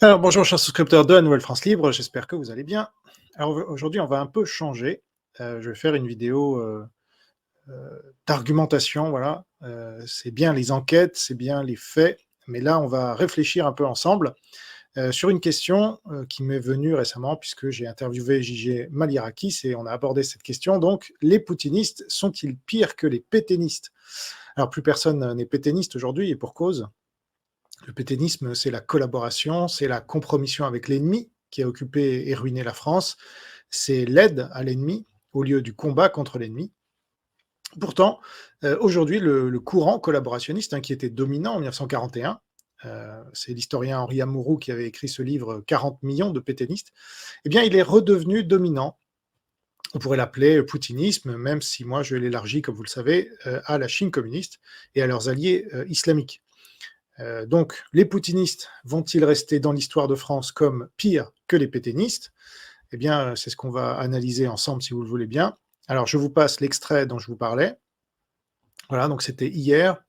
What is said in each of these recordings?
Alors bonjour chers souscripteurs de la Nouvelle France Libre, j'espère que vous allez bien. Alors aujourd'hui on va un peu changer, je vais faire une vidéo, d'argumentation, voilà. C'est bien les enquêtes, c'est bien les faits, mais là on va réfléchir un peu ensemble, sur une question, qui m'est venue récemment puisque j'ai interviewé JG Malirakis et on a abordé cette question donc: «Les poutinistes sont-ils pires que les pétainistes?» Alors plus personne, n'est pétainiste aujourd'hui et pour cause. Le pétainisme, c'est la collaboration, c'est la compromission avec l'ennemi qui a occupé et ruiné la France, c'est l'aide à l'ennemi au lieu du combat contre l'ennemi. Pourtant, aujourd'hui, le courant collaborationniste, hein, qui était dominant en 1941, c'est l'historien Henri Amouroux qui avait écrit ce livre «40 millions de pétainistes», eh bien, il est redevenu dominant. On pourrait l'appeler poutinisme, même si moi je l'élargis, comme vous le savez, à la Chine communiste et à leurs alliés, islamiques. Donc, les poutinistes vont-ils rester dans l'histoire de France comme pires que les pétainistes? Eh bien, c'est ce qu'on va analyser ensemble si vous le voulez bien. Alors, je vous passe l'extrait dont je vous parlais. Voilà, donc c'était hier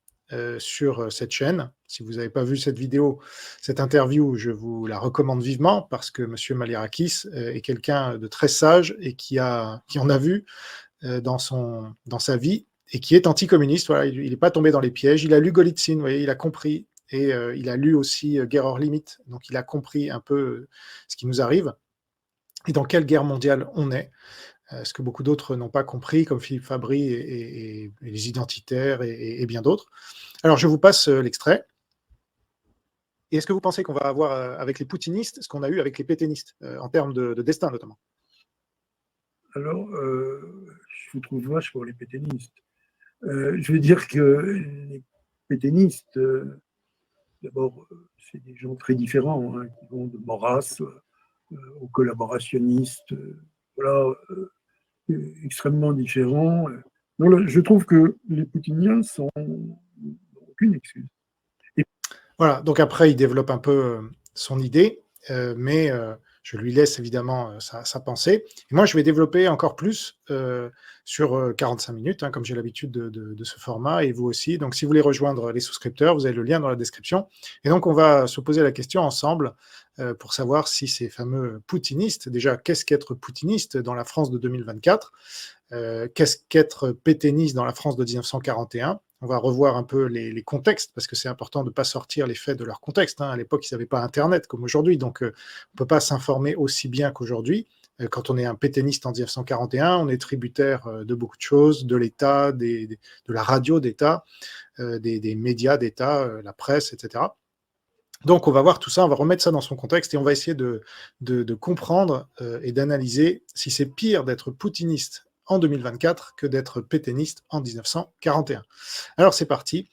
sur cette chaîne. Si vous n'avez pas vu cette vidéo, cette interview, je vous la recommande vivement parce que M. Malirakis est quelqu'un de très sage et qui en a vu dans sa vie et qui est anticommuniste. Voilà, il n'est pas tombé dans les pièges. Il a lu Golitsyn, vous voyez, il a compris. Et il a lu aussi Guerre hors limite, donc il a compris un peu ce qui nous arrive et dans quelle guerre mondiale on est, ce que beaucoup d'autres n'ont pas compris, comme Philippe Fabry et les identitaires et bien d'autres. Alors je vous passe l'extrait. Et est-ce que vous pensez qu'on va avoir avec les poutinistes ce qu'on a eu avec les pétainistes, en termes de destin notamment? Alors, je vous trouve vache pour les pétainistes. Je veux dire que les pétainistes, d'abord, c'est des gens très différents, hein, qui vont de Maurras aux collaborationnistes, voilà, extrêmement différents. Donc, je trouve que les poutiniens n'ont aucune excuse. Et Voilà, donc après il développe un peu son idée, mais je lui laisse évidemment sa pensée. Et moi je vais développer encore plus sur 45 minutes, hein, comme j'ai l'habitude de ce format, et vous aussi. Donc si vous voulez rejoindre les souscripteurs, vous avez le lien dans la description. Et donc on va se poser la question ensemble pour savoir si ces fameux poutinistes, déjà qu'est-ce qu'être poutiniste dans la France de 2024, qu'est-ce qu'être pétainiste dans la France de 1941. On va revoir un peu les contextes, parce que c'est important de ne pas sortir les faits de leur contexte, hein. À l'époque, ils n'avaient pas Internet comme aujourd'hui, donc on ne peut pas s'informer aussi bien qu'aujourd'hui. Quand on est un pétainiste en 1941, on est tributaire de beaucoup de choses, de l'État, de la radio d'État, des médias d'État, la presse, etc. Donc on va voir tout ça, on va remettre ça dans son contexte et on va essayer de comprendre et d'analyser si c'est pire d'être poutiniste en 2024 que d'être pétainiste en 1941. Alors c'est parti.